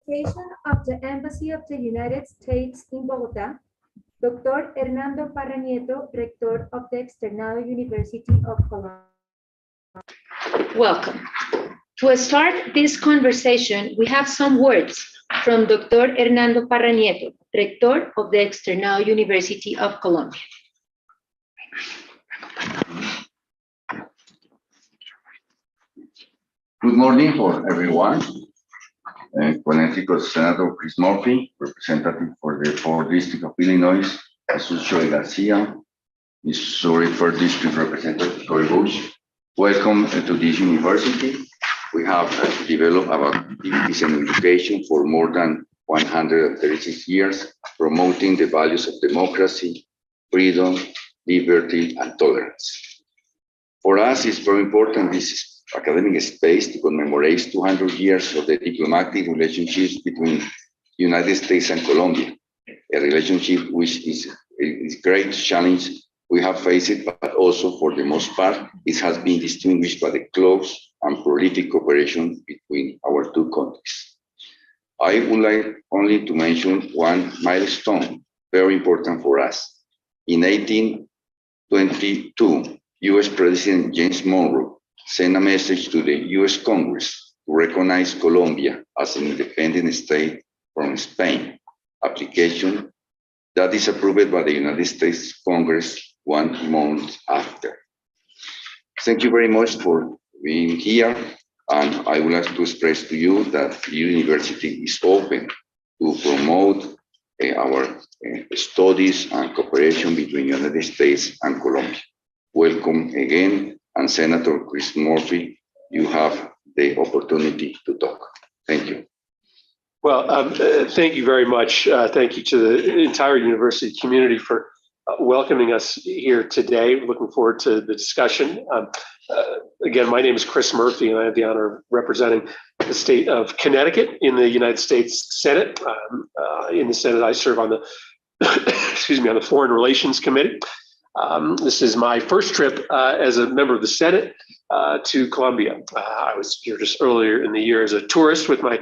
delegation of the Embassy of the United States in Bogotá, Dr. Hernando Parra Nieto, Rector of the Externado University of Colombia. Welcome. To start this conversation, we have some words from Dr. Hernando Parra Nieto, Rector of the Externado University of Colombia. Good morning for everyone. Connecticut Senator Chris Murphy, representative for the 4th District of Illinois, Jesus Joy Garcia, Missouri 1st District Representative Cory Bush. Welcome to this university. We have developed our activities and education for more than 136 years, promoting the values of democracy, freedom, liberty, and tolerance. For us, it's very important this academic space to commemorate 200 years of the diplomatic relationships between the United States and Colombia, a relationship which is a great challenge we have faced, but also for the most part, it has been distinguished by the close and prolific cooperation between our two countries. I would like only to mention one milestone, very important for us. In 1822, US President James Monroe sent a message to the US Congress to recognize Colombia as an independent state from Spain, application that is approved by the United States Congress 1 month after. Thank you very much for being here, and I would like to express to you that the university is open to promote our studies and cooperation between the United States and Colombia. Welcome again. And Senator Chris Murphy, you have the opportunity to talk. Thank you. Well, thank you very much. Thank you to the entire university community for welcoming us here today. Looking forward to the discussion. Again, my name is Chris Murphy, and I have the honor of representing the state of Connecticut in the United States Senate. In the Senate, I serve on the on the Foreign Relations Committee. This is my first trip as a member of the Senate to Colombia. I was here just earlier in the year as a tourist with my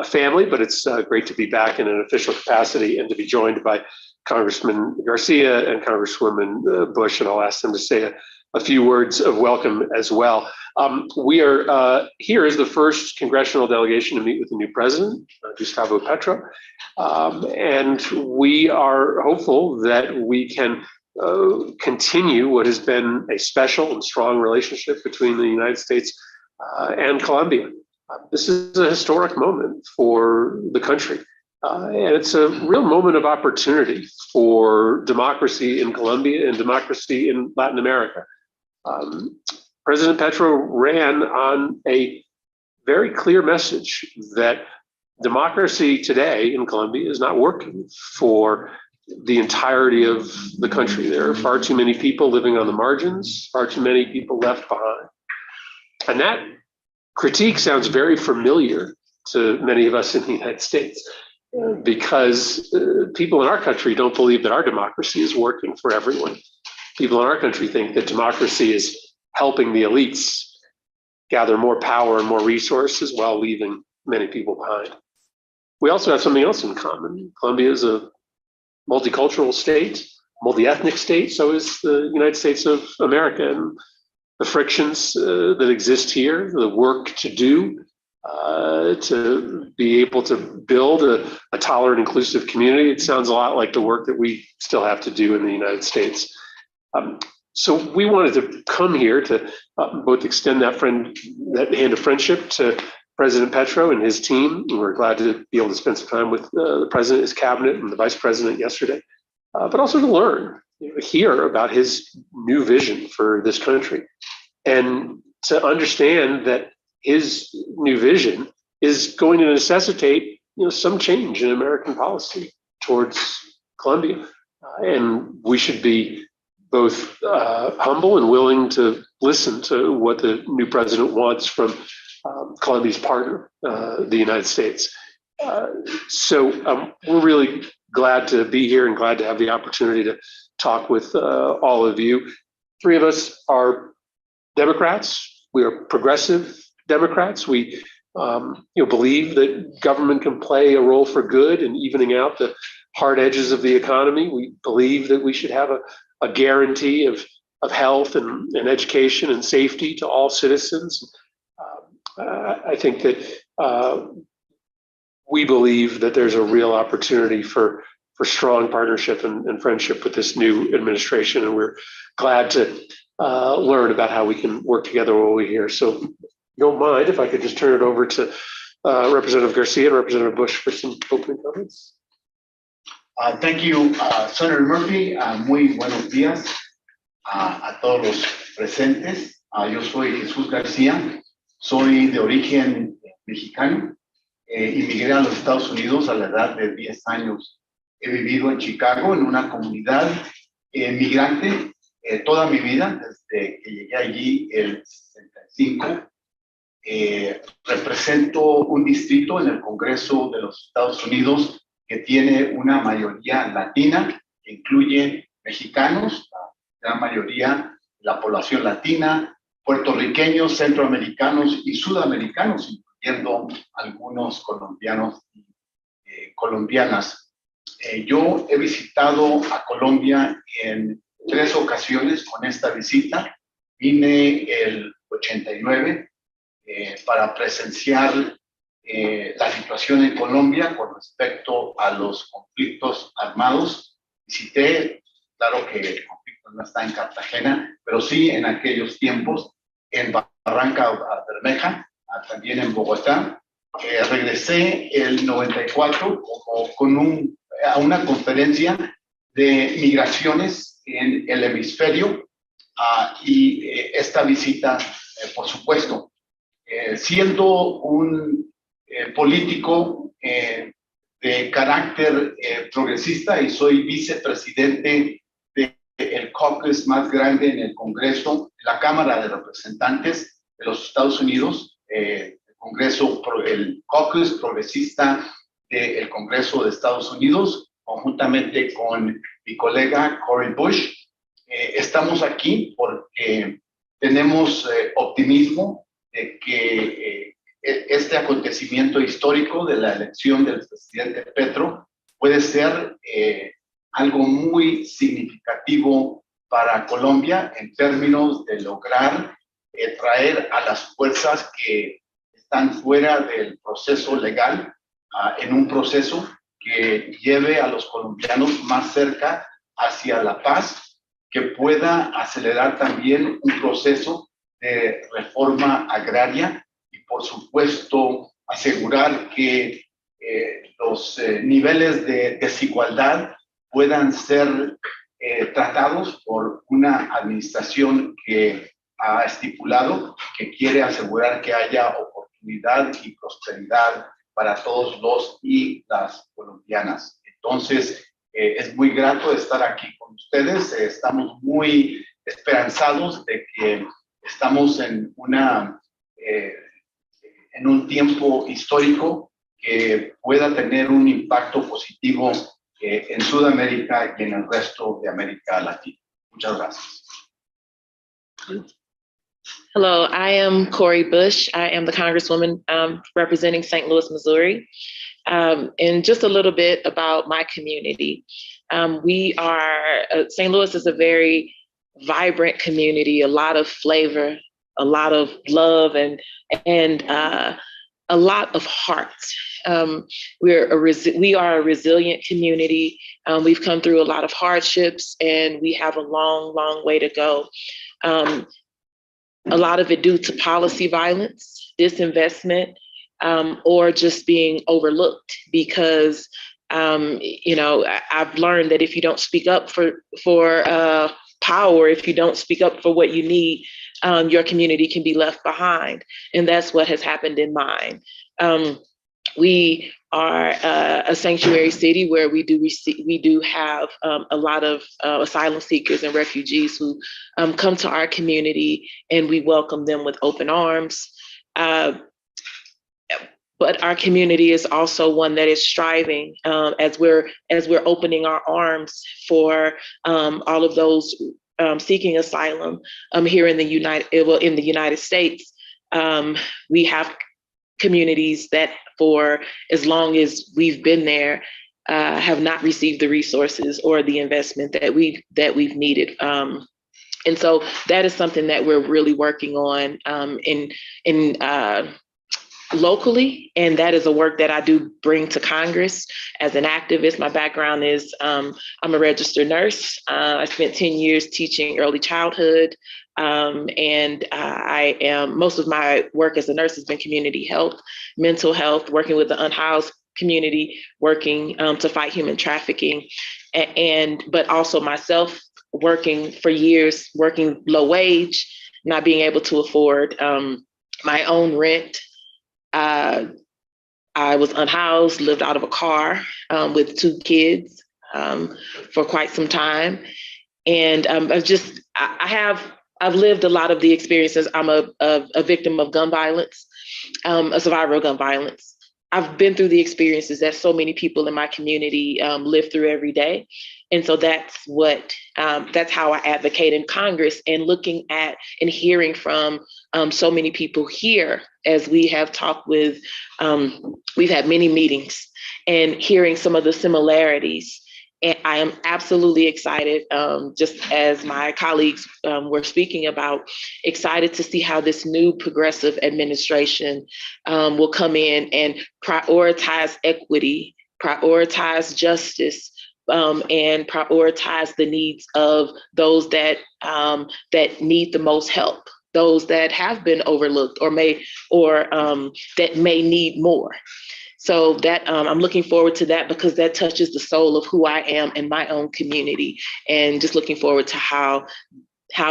family, but it's great to be back in an official capacity and to be joined by Congressman Garcia and Congresswoman Bush, and I'll ask them to say a few words of welcome as well. We are here as the first congressional delegation to meet with the new president, Gustavo Petro, and we are hopeful that we can continue what has been a special and strong relationship between the United States and Colombia. This is a historic moment for the country, and it's a real moment of opportunity for democracy in Colombia and democracy in Latin America. President Petro ran on a very clear message that democracy today in Colombia is not working for the entirety of the country. There are far too many people living on the margins, far too many people left behind. And that critique sounds very familiar to many of us in the United States, because people in our country don't believe that our democracy is working for everyone. People in our country think that democracy is helping the elites gather more power and more resources while leaving many people behind. We also have something else in common. Colombia is a multicultural state, multi-ethnic state, so is the United States of America. And the frictions that exist here, the work to do to be able to build a tolerant, inclusive community, it sounds a lot like the work that we still have to do in the United States. So we wanted to come here to both extend that hand of friendship to President Petro and his team. And we're glad to be able to spend some time with the president, his cabinet, and the vice president yesterday, but also to learn, hear about his new vision for this country, and to understand that his new vision is going to necessitate, some change in American policy towards Colombia, and we should be both humble and willing to listen to what the new president wants from Colombia's partner, the United States. So we're really glad to be here and glad to have the opportunity to talk with all of you. Three of us are Democrats. We are progressive Democrats. We believe that government can play a role for good in evening out the hard edges of the economy. We believe that we should have a guarantee of health and education and safety to all citizens. I think that we believe that there's a real opportunity for strong partnership and friendship with this new administration, and we're glad to learn about how we can work together while we're here. So if you don't mind, if I could just turn it over to Representative Garcia and Representative Bush for some opening comments. Thank you, Senator Murphy. Muy buenos días a todos los presentes. Yo soy Jesús García, soy de origen mexicano. Inmigré a los Estados Unidos a la edad de 10 años. He vivido en Chicago en una comunidad migrante toda mi vida, desde que llegué allí el 65. Represento un distrito en el Congreso de los Estados Unidos que tiene una mayoría latina, que incluye mexicanos, la gran mayoría de la población latina, puertorriqueños, centroamericanos y sudamericanos, incluyendo algunos colombianos y colombianas. Yo he visitado a Colombia en 3 ocasiones con esta visita. Vine el 89 para presenciar la situación en Colombia con respecto a los conflictos armados. Visité, claro que el conflicto no está en Cartagena, pero sí en aquellos tiempos en Barranca Bermeja, también en Bogotá. Regresé el 94 a una conferencia de migraciones en el hemisferio y esta visita, por supuesto, siendo un político de carácter progresista y soy vicepresidente del caucus más grande en el Congreso, la Cámara de Representantes de los Estados Unidos, el caucus progresista del Congreso de Estados Unidos, conjuntamente con mi colega Cori Bush. Estamos aquí porque tenemos optimismo de que este acontecimiento histórico de la elección del presidente Petro puede ser algo muy significativo para Colombia en términos de lograr traer a las fuerzas que están fuera del proceso legal en un proceso que lleve a los colombianos más cerca hacia la paz, que pueda acelerar también un proceso de reforma agraria y, por supuesto, asegurar que los niveles de desigualdad puedan ser tratados por una administración que ha estipulado que quiere asegurar que haya oportunidad y prosperidad para todos los y las colombianas. Entonces, es muy grato estar aquí con ustedes. Estamos muy esperanzados de que estamos en un tiempo histórico que pueda tener un impacto positivo en Sudamérica y en el resto de América Latina. Muchas gracias. Hello, I am Cori Bush. I am the Congresswoman representing St. Louis, Missouri. And just a little bit about my community. St. Louis is a very vibrant community, a lot of flavor, a lot of love, and a lot of heart. We are a resilient community. We've come through a lot of hardships, and we have a long, long way to go. A lot of it due to policy violence, disinvestment, or just being overlooked because, I've learned that if you don't speak up for power, if you don't speak up for what you need, your community can be left behind. And that's what has happened in mine. We are a sanctuary city where we do have a lot of asylum seekers and refugees who come to our community, and we welcome them with open arms. But our community is also one that is striving as we're opening our arms for all of those seeking asylum here in the United States. We have communities that for as long as we've been there have not received the resources or the investment that we've needed. And so that is something that we're really working on in locally, and that is a work that I do bring to Congress as an activist. My background is I'm a registered nurse. I spent 10 years teaching early childhood, and I am most of my work as a nurse has been community health, mental health, working with the unhoused community, working to fight human trafficking, but also myself working for years, working low wage, not being able to afford my own rent. I was unhoused, lived out of a car with 2 kids for quite some time. And I've lived a lot of the experiences. I'm a victim of gun violence, a survivor of gun violence. I've been through the experiences that so many people in my community live through every day. And so that's how I advocate in Congress, and looking at and hearing from so many people here as we have talked with, we've had many meetings and hearing some of the similarities. And I am absolutely excited, just as my colleagues were speaking about, excited to see how this new progressive administration will come in and prioritize equity, prioritize justice, and prioritize the needs of those that need the most help, those that have been overlooked or that may need more. So that I'm looking forward to that, because that touches the soul of who I am in my own community, and just looking forward to how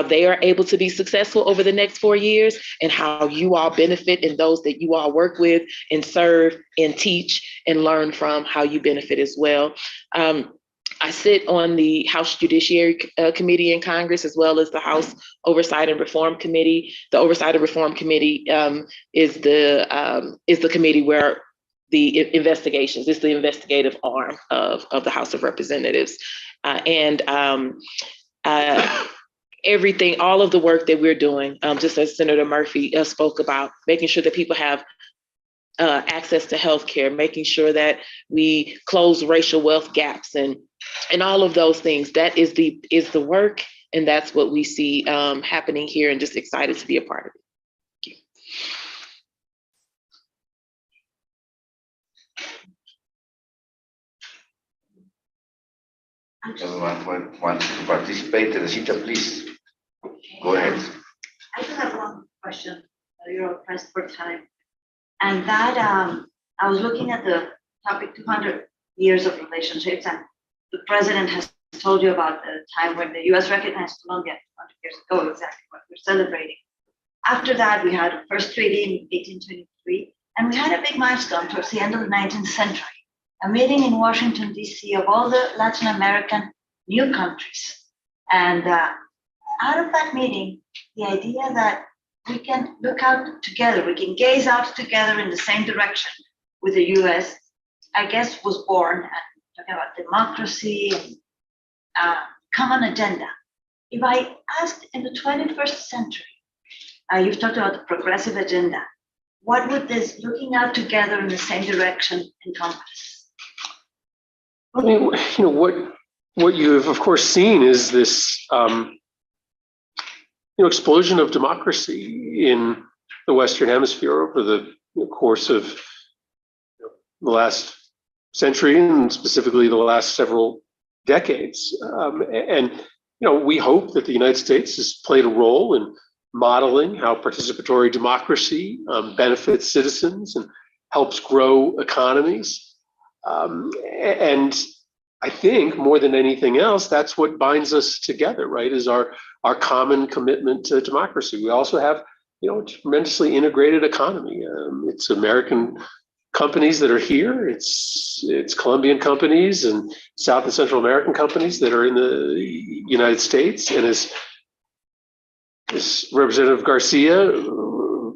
they are able to be successful over the next 4 years, and how you all benefit, and those that you all work with and serve and teach and learn from, how you benefit as well. I sit on the House Judiciary Committee in Congress, as well as the House Oversight and Reform Committee. The Oversight and Reform Committee is the committee where the investigations, it's the investigative arm of the House of Representatives. Everything, all of the work that we're doing, just as Senator Murphy spoke about, making sure that people have access to healthcare, making sure that we close racial wealth gaps, and all of those things. That is the work, and that's what we see happening here, and just excited to be a part of it. Thank you. Everyone wants to participate. Teresita, please go ahead. I just have one question. You're pressed for time. And that I was looking at the topic 200 years of relationships, and the president has told you about the time when the US recognized Colombia 200 years ago, exactly what we're celebrating. After that, we had the first treaty in 1823, and we had a big milestone towards the end of the 19th century, a meeting in Washington, DC of all the Latin American new countries. And out of that meeting, the idea that we can look out together, we can gaze out together in the same direction with the US, I guess, was born, and talking about democracy and common agenda. If I asked in the 21st century, you've talked about the progressive agenda, what would this looking out together in the same direction encompass? I mean, what you have, of course, seen is this explosion of democracy in the Western Hemisphere over the course of the last century, and specifically the last several decades. And we hope that the United States has played a role in modeling how participatory democracy benefits citizens and helps grow economies. And I think more than anything else, that's what binds us together, right? Is our common commitment to democracy. We also have, a tremendously integrated economy. It's American companies that are here. It's Colombian companies and South and Central American companies that are in the United States. And as Representative Garcia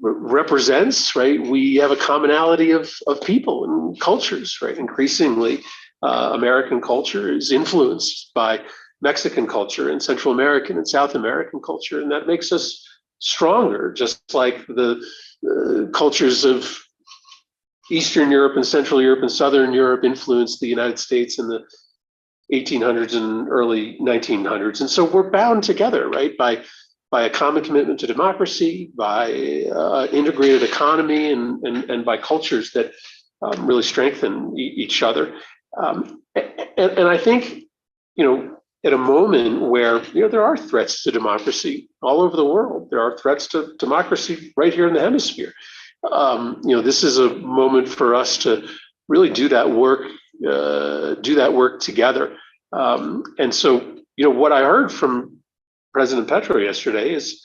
represents, right, we have a commonality of people and cultures, right? Increasingly, American culture is influenced by Mexican culture and Central American and South American culture, and that makes us stronger, just like the cultures of Eastern Europe and Central Europe and Southern Europe influenced the United States in the 1800s and early 1900s. And so we're bound together, right, by a common commitment to democracy, by integrated economy, and by cultures that really strengthen each other. And I think, at a moment where there are threats to democracy all over the world, there are threats to democracy right here in the hemisphere. This is a moment for us to really do that work together. And so, what I heard from President Petro yesterday is,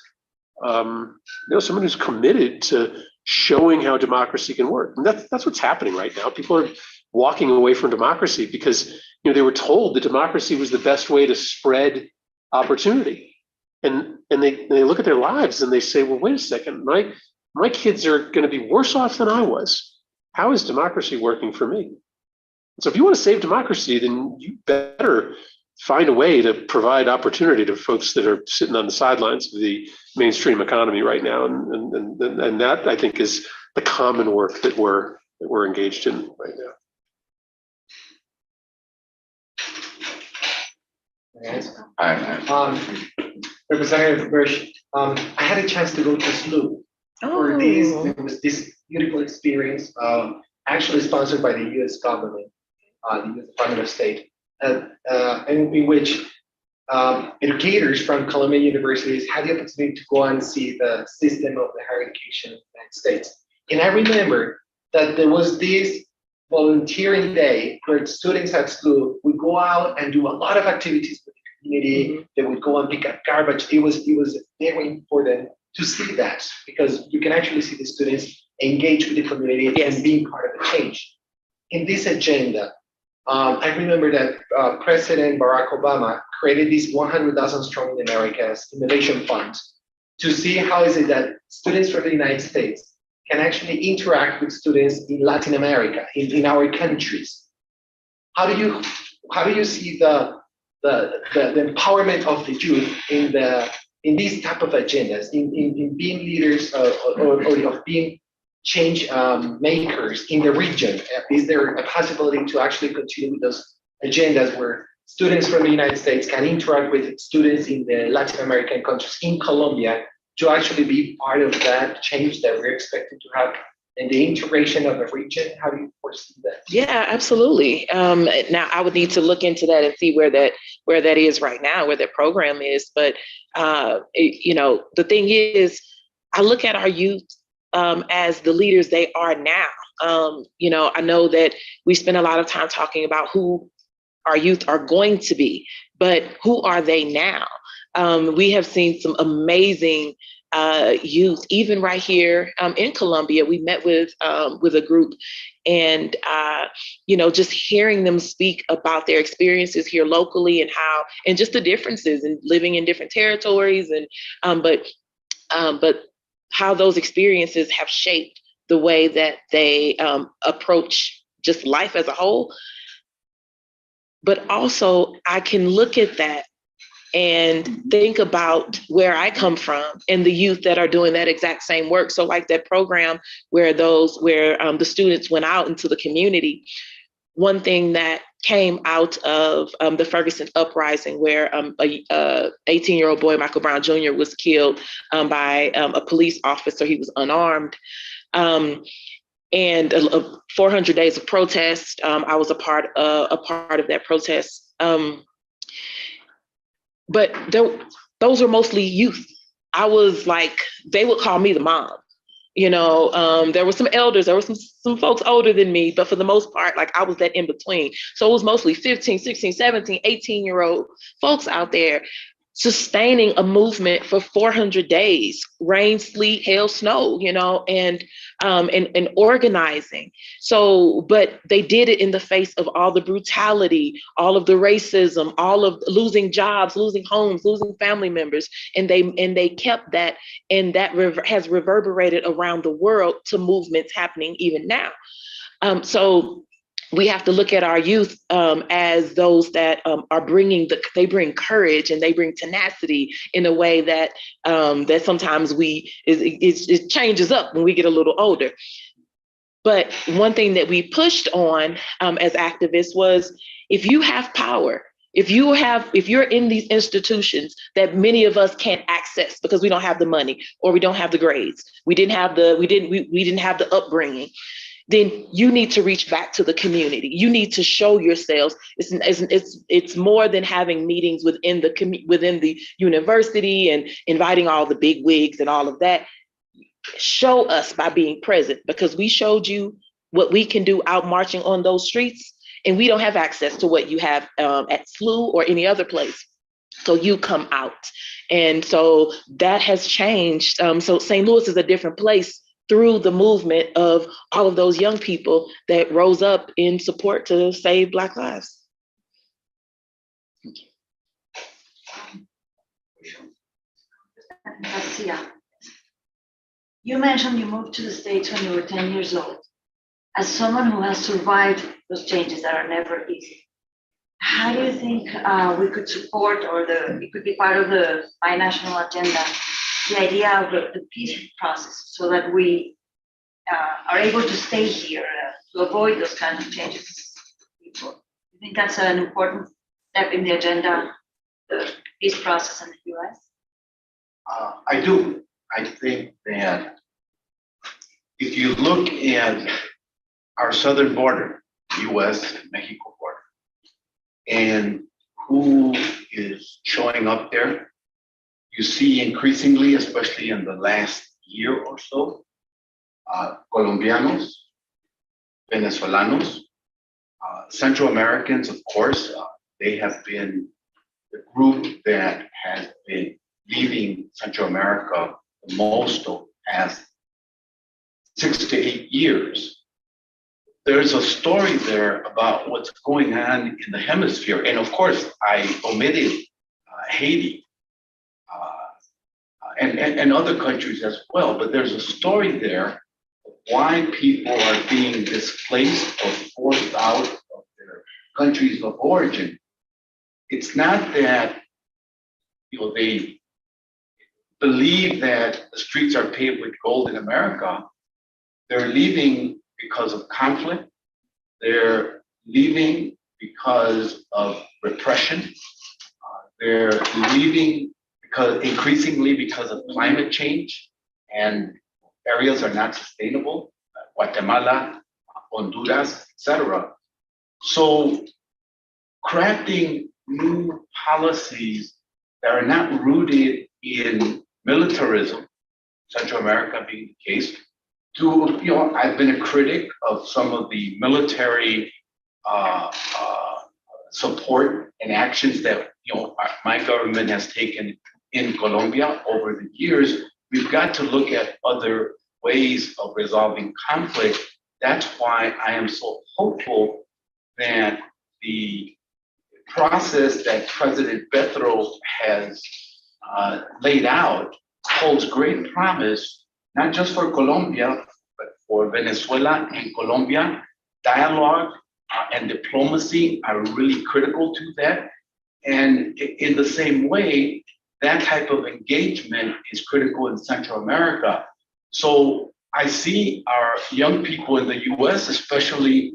someone who's committed to showing how democracy can work. And that's what's happening right now. People are walking away from democracy because they were told that democracy was the best way to spread opportunity, and they look at their lives and they say, well, wait a second, my kids are going to be worse off than I was. How is democracy working for me? So if you want to save democracy, then you better find a way to provide opportunity to folks that are sitting on the sidelines of the mainstream economy right now, and that, I think, is the common work that we're engaged in right now. Representative Bush, I had a chance to go to SLU for this beautiful experience, actually sponsored by the U.S. government, the U.S. Department of State, and in which educators from Columbia universities had the opportunity to go and see the system of the higher education in the United States. And I remember that there was this volunteering day where students at SLU would go out and do a lot of activities with the community. They would go and pick up garbage. It was very important to see that, because you can actually see the students engage with the community and being part of the change. In this agenda, I remember that President Barack Obama created this 100,000 Strong in America's Innovation Fund to see how is it that students from the United States can actually interact with students in Latin America, in our countries. How do you see the empowerment of the youth in these type of agendas, in being leaders or of being change makers in the region? Is there a possibility to actually continue with those agendas where students from the United States can interact with students in the Latin American countries, in Colombia, to actually be part of that change that we're expected to have in the integration of the region? How do you foresee that? Yeah, absolutely. Now I would need to look into that and see where that is right now, where that program is. But the thing is, I look at our youth as the leaders they are now. I know that we spend a lot of time talking about who our youth are going to be, but who are they now? We have seen some amazing youth, even right here in Colombia. We met with a group, and just hearing them speak about their experiences here locally and just the differences in living in different territories, and but how those experiences have shaped the way that they approach just life as a whole. But also, I can look at that and think about where I come from and the youth that are doing that exact same work. So like that program where the students went out into the community, one thing that came out of the Ferguson uprising, where a 18-year-old boy, Michael Brown Jr., was killed by a police officer. He was unarmed. And 400 days of protest. I was a part of that protest. But those were mostly youth. I was like, they would call me the mom. There were some elders, there were some folks older than me, but for the most part, like I was that in between. So it was mostly 15, 16, 17, 18-year-old folks out there sustaining a movement for 400 days, rain, sleet, hail, snow, and organizing. So, but they did it in the face of all the brutality, all of the racism, all of losing jobs, losing homes, losing family members. And they kept that, and that has reverberated around the world to movements happening even now. So we have to look at our youth as those that are they bring courage and they bring tenacity in a way that that sometimes it changes up when we get a little older. But one thing that we pushed on as activists was, if you have power, if you're in these institutions that many of us can't access because we don't have the money or we don't have the grades, we didn't have the upbringing, then you need to reach back to the community. You need to show yourselves. It's more than having meetings within the university and inviting all the big wigs and all of that. Show us by being present, because we showed you what we can do out marching on those streets, and we don't have access to what you have at SLU or any other place. So you come out. And so that has changed. So St. Louis is a different place through the movement of all of those young people that rose up in support to save Black lives. Garcia, you mentioned you moved to the States when you were 10 years old. As someone who has survived those changes that are never easy, how do you think we could support, or it could be part of the binational agenda, the idea of the peace process, so that we are able to stay here to avoid those kinds of changes? You think that's an important step in the agenda, the peace process in the US? I do. I think that if you look at our southern border, US-Mexico border, and who is showing up there, you see increasingly, especially in the last year or so, Colombianos, Venezolanos, Central Americans, of course. They have been the group that has been leaving Central America the most over the past 6 to 8 years. There's a story there about what's going on in the hemisphere. And of course, I omitted Haiti and other countries as well, but there's a story there of why people are being displaced or forced out of their countries of origin. It's not that they believe that the streets are paved with gold in America. They're leaving because of conflict. They're leaving because of repression. They're leaving increasingly because of climate change, and areas are not sustainable, Guatemala, Honduras, etc. So crafting new policies that are not rooted in militarism, Central America being the case, I've been a critic of some of the military support and actions that my government has taken in Colombia over the years. We've got to look at other ways of resolving conflict. That's why I am so hopeful that the process that President Petro has laid out holds great promise, not just for Colombia, but for Venezuela and Colombia. Dialogue and diplomacy are really critical to that. And in the same way, that type of engagement is critical in Central America. So I see our young people in the US, especially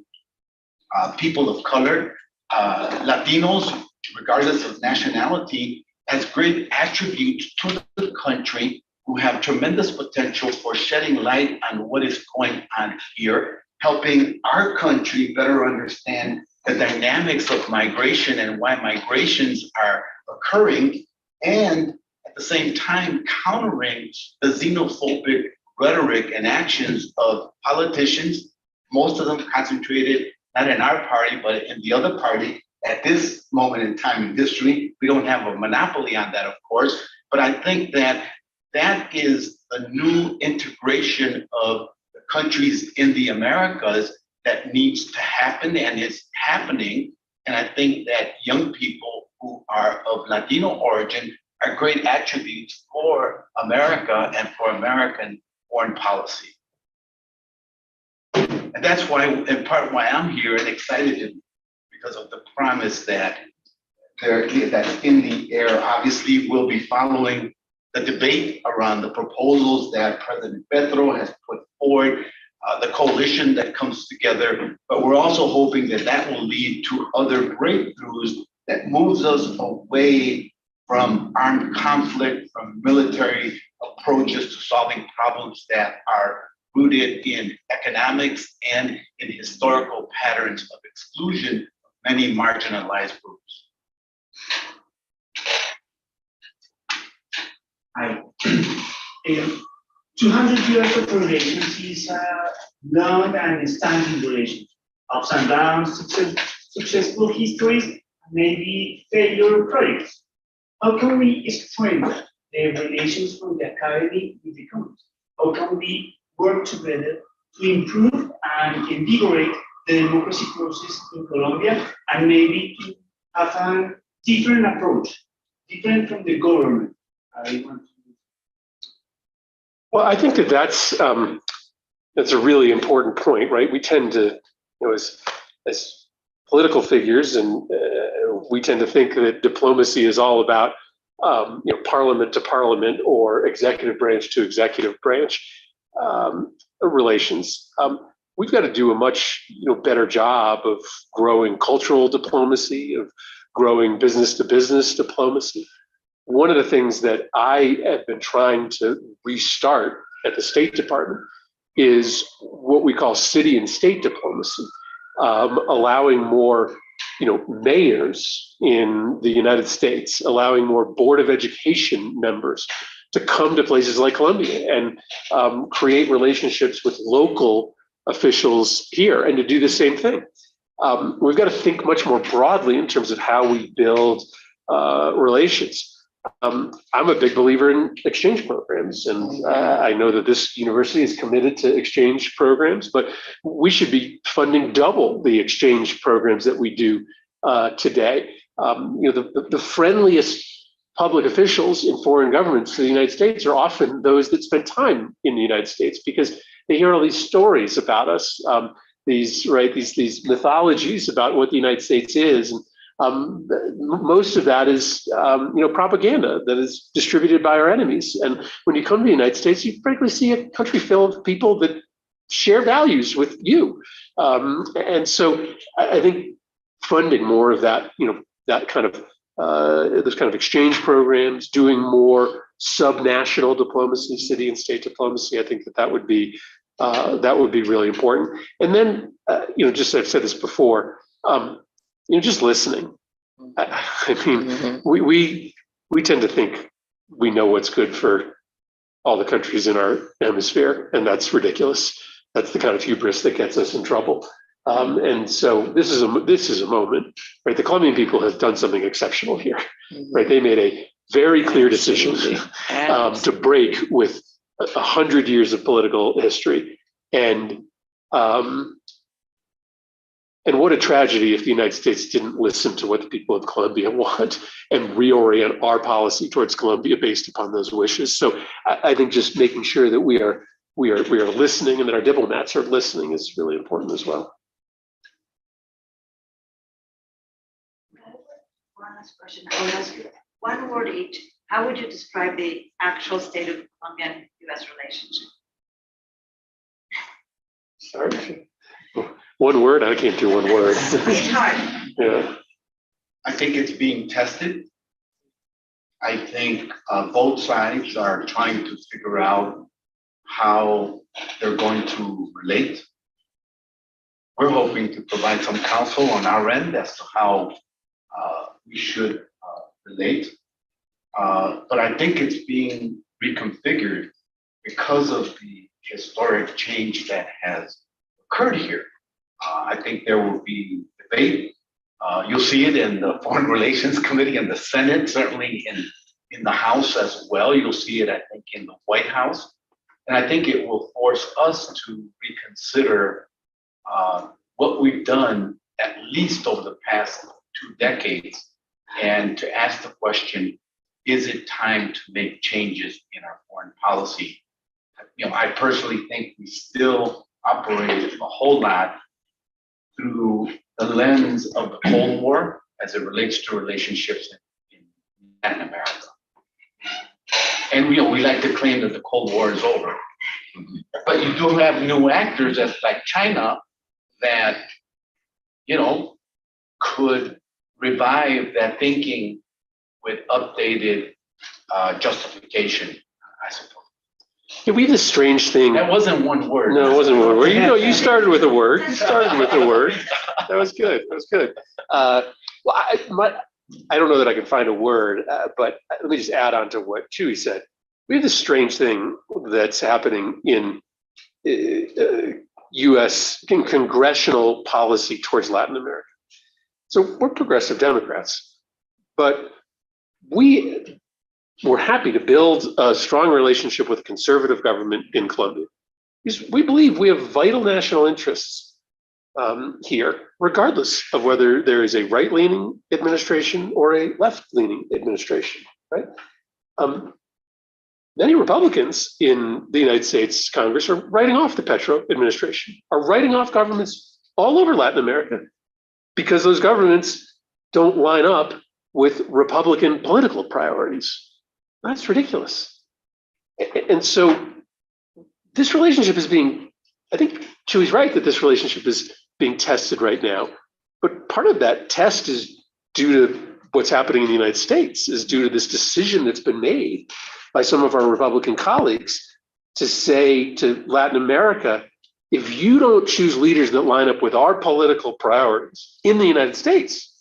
people of color, Latinos, regardless of nationality, as great attributes to the country, who have tremendous potential for shedding light on what is going on here, helping our country better understand the dynamics of migration and why migrations are occurring, and at the same time countering the xenophobic rhetoric and actions of politicians, most of them concentrated not in our party, but in the other party. At this moment in time in history, we don't have a monopoly on that, of course, but I think that that is a new integration of the countries in the Americas that needs to happen, and is happening. And I think that young people who are of Latino origin are great attributes for America and for American foreign policy. And that's why, in part, why I'm here and excited, because of the promise that that's in the air. Obviously, we'll be following the debate around the proposals that President Petro has put forward. the coalition that comes together, but we're also hoping that that will lead to other breakthroughs that moves us away from armed conflict, from military approaches to solving problems that are rooted in economics and in historical patterns of exclusion of many marginalized groups. In 200 years of relations is a long and standing relation. Ups and downs, successful histories, maybe failure projects. How can we strengthen the relations from the academy with the community? How can we work together to improve and invigorate the democracy process in Colombia and maybe to have a different approach, different from the government? Well, I think that's a really important point, right? We tend to, as political figures, and we tend to think that diplomacy is all about, parliament to parliament or executive branch to executive branch relations. We've got to do a much better job of growing cultural diplomacy, of growing business to business diplomacy. One of the things that I have been trying to restart at the State Department is what we call city and state diplomacy, allowing more, mayors in the United States, allowing more Board of Education members to come to places like Colombia and create relationships with local officials here and to do the same thing. We've got to think much more broadly in terms of how we build relations. I'm a big believer in exchange programs, and I know that this university is committed to exchange programs, but we should be funding double the exchange programs that we do today. The friendliest public officials in foreign governments to the United States are often those that spend time in the United States because they hear all these stories about us, these mythologies about what the United States is. And most of that is, propaganda that is distributed by our enemies. And when you come to the United States, you frankly see a country full of people that share values with you. And so I think funding more of that, that kind of those kind of exchange programs, doing more subnational diplomacy, city and state diplomacy, I think that would be really important. And then, just I've said this before. Just listening. I mean, we tend to think we know what's good for all the countries in our hemisphere, and that's ridiculous. That's the kind of hubris that gets us in trouble. And so this is a moment, right? The Colombian people have done something exceptional here, right? They made a very clear decision to break with 100 years of political history, and what a tragedy if the United States didn't listen to what the people of Colombia want and reorient our policy towards Colombia based upon those wishes. So I think just making sure that we are listening and that our diplomats are listening is really important as well. One last question. I will ask you one word each. How would you describe the actual state of Colombian-U.S. relationship? Sorry. One word? I can't do one word. It's hard. Yeah. I think it's being tested. I think both sides are trying to figure out how they're going to relate. We're hoping to provide some counsel on our end as to how we should relate. But I think it's being reconfigured because of the historic change that has occurred here. I think there will be debate. You'll see it in the Foreign Relations Committee in the Senate, certainly in the House as well. You'll see it, I think, in the White House. And I think it will force us to reconsider what we've done at least over the past 2 decades and to ask the question, is it time to make changes in our foreign policy? I personally think we still operate a whole lot through the lens of the Cold War as it relates to relationships in Latin America. And we like to claim that the Cold War is over. But you do have new actors as like China that, you know, could revive that thinking with updated justification, I suppose. Yeah, we have this strange thing. That wasn't one word. No, it wasn't one word. You know, you started with a word. You started with a word. That was good. That was good. Well, I don't know that I can find a word, but let me just add on to what Chewy said. We have this strange thing that's happening in U.S. in congressional policy towards Latin America. So we're progressive Democrats, but we're happy to build a strong relationship with a conservative government in Colombia. Because we believe we have vital national interests here, regardless of whether there is a right-leaning administration or a left-leaning administration, right? Many Republicans in the United States Congress are writing off the Petro administration, are writing off governments all over Latin America because those governments don't line up with Republican political priorities. That's ridiculous. And so this relationship is being, I think Chewy's right that this relationship is being tested right now. But part of that test is due to what's happening in the United States, is due to this decision that's been made by some of our Republican colleagues to say to Latin America, if you don't choose leaders that line up with our political priorities in the United States,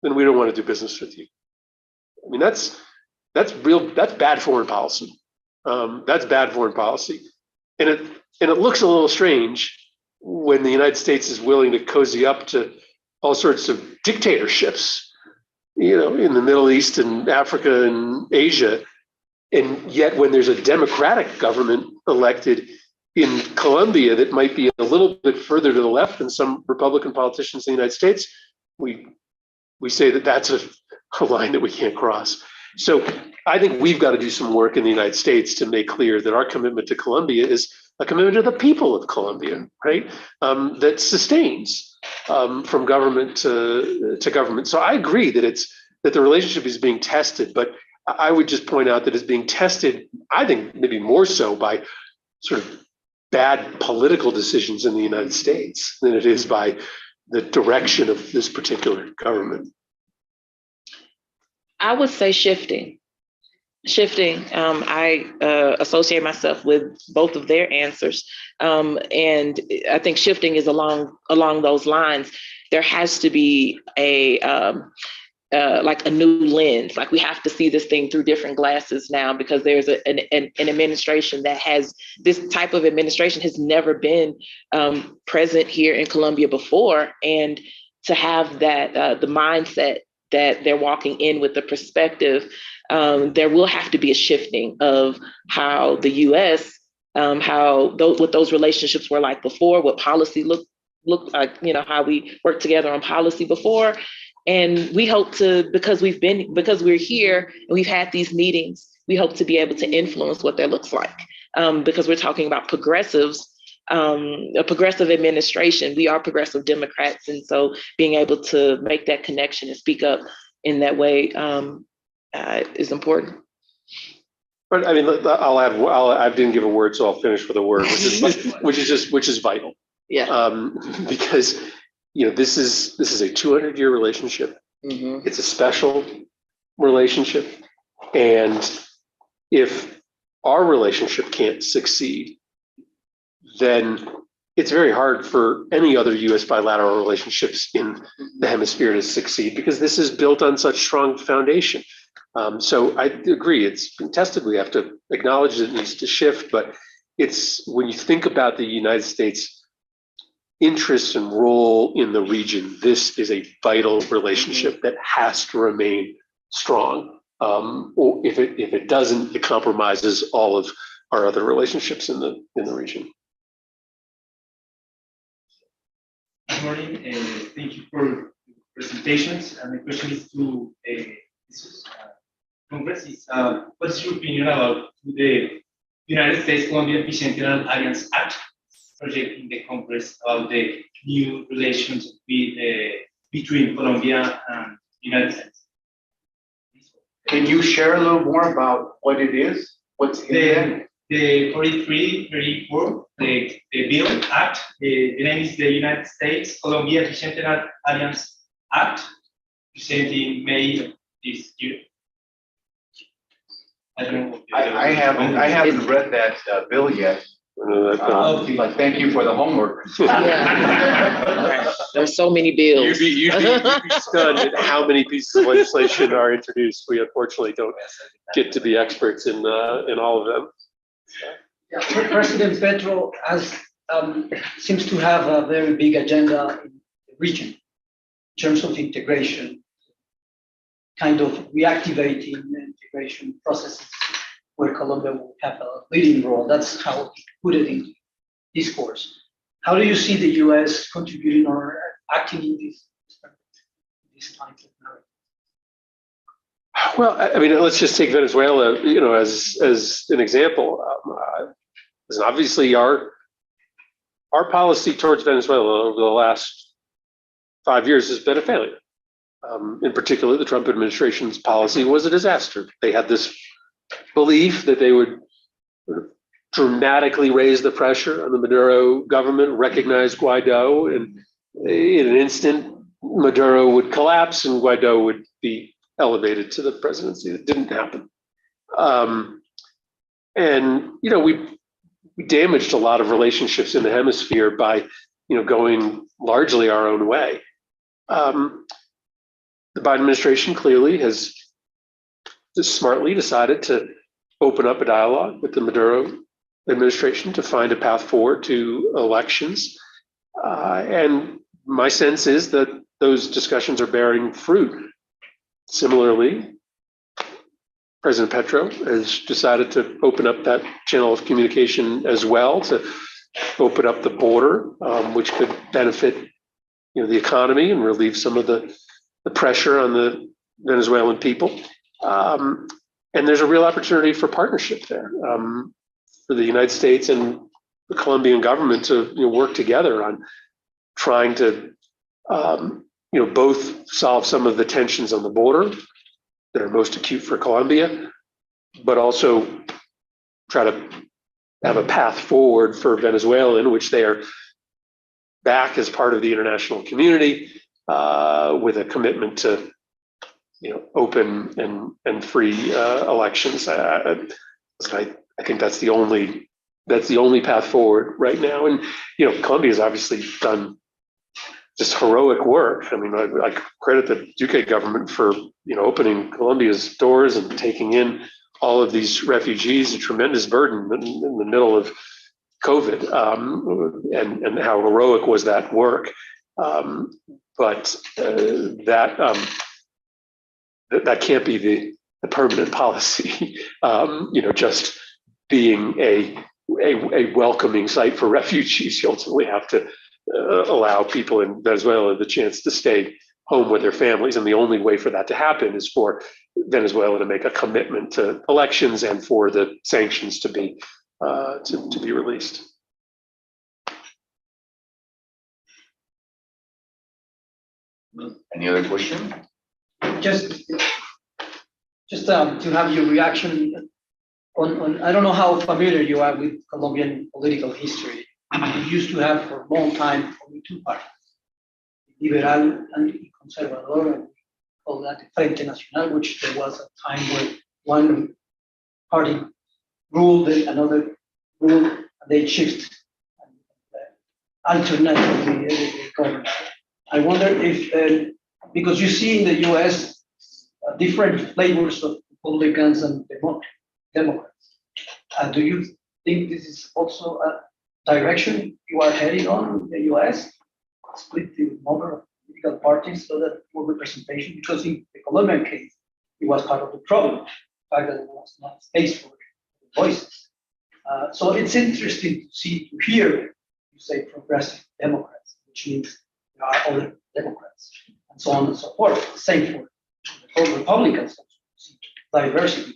then we don't want to do business with you. I mean, that's bad foreign policy. That's bad foreign policy. And it looks a little strange when the United States is willing to cozy up to all sorts of dictatorships, you know, in the Middle East and Africa and Asia. And yet when there's a democratic government elected in Colombia that might be a little bit further to the left than some Republican politicians in the United States, we say that that's a line that we can't cross. So I think we've got to do some work in the United States to make clear that our commitment to Colombia is a commitment to the people of Colombia, right? That sustains from government to government. So I agree that the relationship is being tested, but I would just point out that it's being tested, I think maybe more so by sort of bad political decisions in the United States than it is by the direction of this particular government. I would say shifting. I associate myself with both of their answers. And I think shifting is along those lines. There has to be like a new lens. Like we have to see this thing through different glasses now, because there's an administration that has, this type of administration has never been present here in Colombia before. And to have that, the mindset that they're walking in with the perspective, there will have to be a shifting of how the US, what those relationships were like before, what policy looked like, you know, how we worked together on policy before. And we hope to, because we're here and we've had these meetings, we hope to be able to influence what that looks like. Because we're talking about progressives, a progressive administration. We are progressive Democrats. And so being able to make that connection and speak up in that way is important. But I mean, I'll add, I didn't give a word, so I'll finish with a word, which is vital. Yeah. Because, you know, this is a 200-year relationship. Mm-hmm. It's a special relationship. And if our relationship can't succeed, then it's very hard for any other U.S. bilateral relationships in the hemisphere to succeed, because this is built on such strong foundation. So I agree, it's been tested. We have to acknowledge that it needs to shift, but it's, when you think about the United States interest and role in the region, this is a vital relationship that has to remain strong. Or if it doesn't, it compromises all of our other relationships in the region. Good morning, thank you for the presentations. And the question is to Congress is, what's your opinion about the United States-Colombia Bicentennial Alliance Act project in the Congress about the new relations between Colombia and the United States? Can you share a little more about what it is? What's in it? the 4334, the bill act. The name is the United States-Colombia Bicentennial Alliance Act, presented in May of this year. I don't know. I haven't read that bill yet, but thank you for the homework. Yeah. There's so many bills. You'd be stunned at how many pieces of legislation are introduced. We unfortunately don't get to be experts in all of them. Yeah, President Petro seems to have a very big agenda in the region in terms of integration, kind of reactivating the integration processes where Colombia will have a leading role. That's how he put it in discourse. How do you see the US contributing or acting in this type of narrative? Well, I mean, let's just take Venezuela, as an example. Listen, obviously, our policy towards Venezuela over the last 5 years has been a failure. In particular, the Trump administration's policy was a disaster. They had this belief that they would dramatically raise the pressure on the Maduro government, recognize Guaido, and in an instant, Maduro would collapse and Guaido would be elevated to the presidency. That didn't happen. And we damaged a lot of relationships in the hemisphere by going largely our own way. The Biden administration clearly has smartly decided to open up a dialogue with the Maduro administration to find a path forward to elections. And my sense is that those discussions are bearing fruit. Similarly, President Petro has decided to open up that channel of communication as well, to open up the border, which could benefit the economy and relieve some of the pressure on the Venezuelan people. And there's a real opportunity for partnership there, for the United States and the Colombian government to work together on trying to both solve some of the tensions on the border that are most acute for Colombia, but also try to have a path forward for Venezuela in which they are back as part of the international community, with a commitment to open and free elections. I think that's the only path forward right now. And Colombia has obviously done just heroic work. I mean, I credit the UK government for opening Colombia's doors and taking in all of these refugees, a tremendous burden in the middle of COVID, and how heroic was that work. But that can't be the permanent policy. Just being a welcoming site for refugees, you ultimately have to allow people in Venezuela the chance to stay home with their families, and the only way for that to happen is for Venezuela to make a commitment to elections and for the sanctions to be released. Any other question? Just to have your reaction on, I don't know how familiar you are with Colombian political history. We used to have for a long time only two parties, Liberal and Conservador, and we call that the Frente Nacional, which there was a time where one party ruled, another ruled, and they shift alternatively the government. I wonder if, because you see in the US different flavors of Republicans and Democrats, do you think this is also a direction you are heading on in the US? Split the number of political parties so that more representation, because in the Colombian case, it was part of the problem, the fact that there was not space for voices. So it's interesting to hear you say progressive Democrats, which means there are other Democrats, and so on and so forth. Same for Republicans, diversity.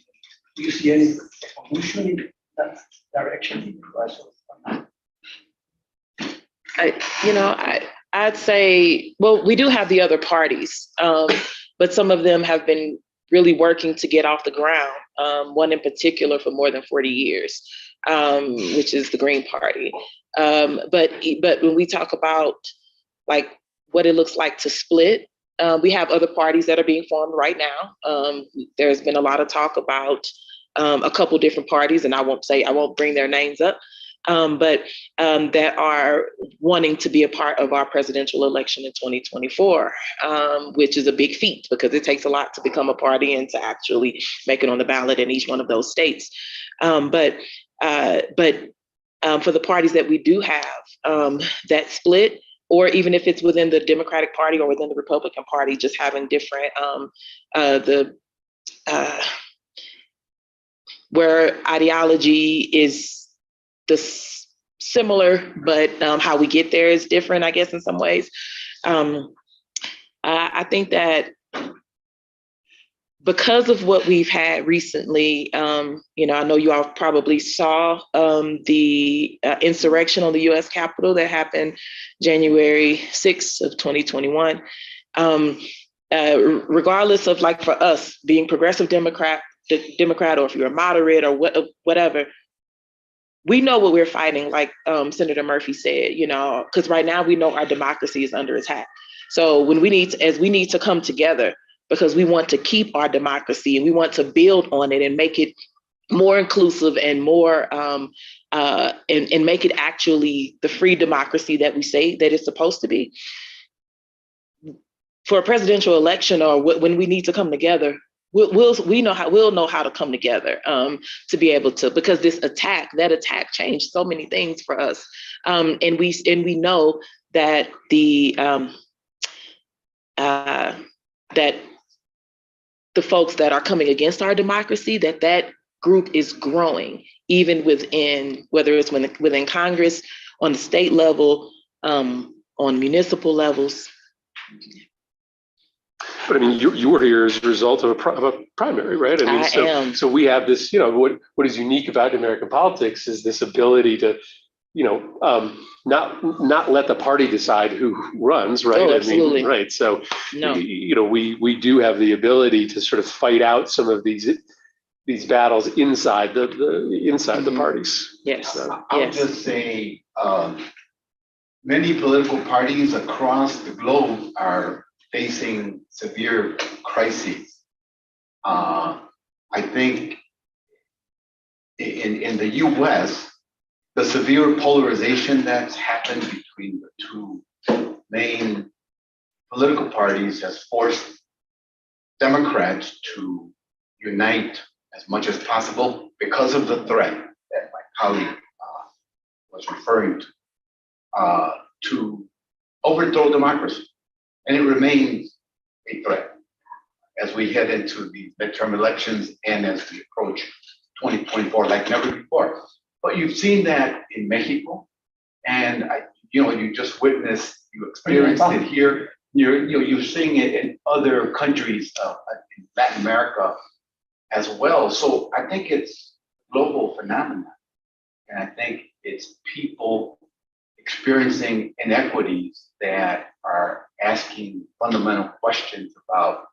Do you see any evolution in that direction? I'd say, well, we do have the other parties, but some of them have been really working to get off the ground. One in particular for more than 40 years. which is the Green Party. But when we talk about like what it looks like to split, we have other parties that are being formed right now. There's been a lot of talk about a couple different parties, and I won't bring their names up, but that are wanting to be a part of our presidential election in 2024, which is a big feat because it takes a lot to become a party and to actually make it on the ballot in each one of those states. But for the parties that we do have that split, or even if it's within the Democratic Party or within the Republican Party, just having different where ideology is similar, but how we get there is different, I guess, in some ways. I think that because of what we've had recently, I know you all probably saw the insurrection on the U.S. Capitol that happened January 6th of 2021. Regardless of, like, for us being progressive Democrat, or if you're a moderate or whatever, we know what we're fighting, like Senator Murphy said, because right now we know our democracy is under attack. So when we need to come together, because we want to keep our democracy and we want to build on it and make it more inclusive and more and make it actually the free democracy that we say that it's supposed to be. For a presidential election, or when we need to come together, we'll know how to come together to be able to, because that attack changed so many things for us, and we know that that the folks that are coming against our democracy, that group is growing, even within, whether it's within Congress, on the state level, on municipal levels. But I mean, you were here as a result of a primary, right? I mean, so we have this, what is unique about American politics is this ability to, not let the party decide who runs, right? Oh, absolutely. I mean, right. So, no. We do have the ability to sort of fight out some of these battles inside the parties. Yes. So, I'll just say many political parties across the globe are facing severe crises. I think in the US, the severe polarization that's happened between the two main political parties has forced Democrats to unite as much as possible because of the threat that my colleague was referring to overthrow democracy. And it remains a threat as we head into the midterm elections and as we approach 2024 like never before. But you've seen that in Mexico, and you just witnessed, you experienced it here. You're seeing it in other countries in Latin America as well. So I think it's a global phenomenon, and I think it's people experiencing inequities that are asking fundamental questions about,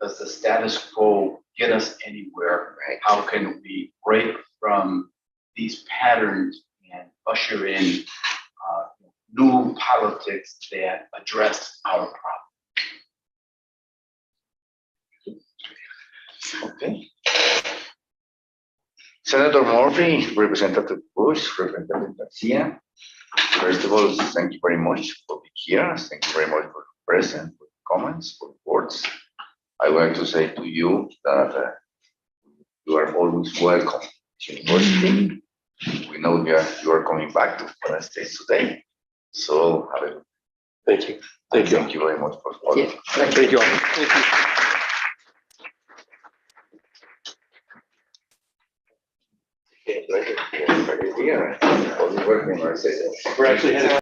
does the status quo get us anywhere? Right? How can we break from these patterns and usher in new politics that address our problem? Okay. Senator Murphy, Representative Bush, Representative Garcia. First of all, thank you very much for being here. Thank you very much for the present, for the comments, for the words. I would like to say to you that you are always welcome to university. We know you are coming back to the United States today. So have a thank you. Thank you very much for all. Yeah. Thank you all. Thank you. We're actually headed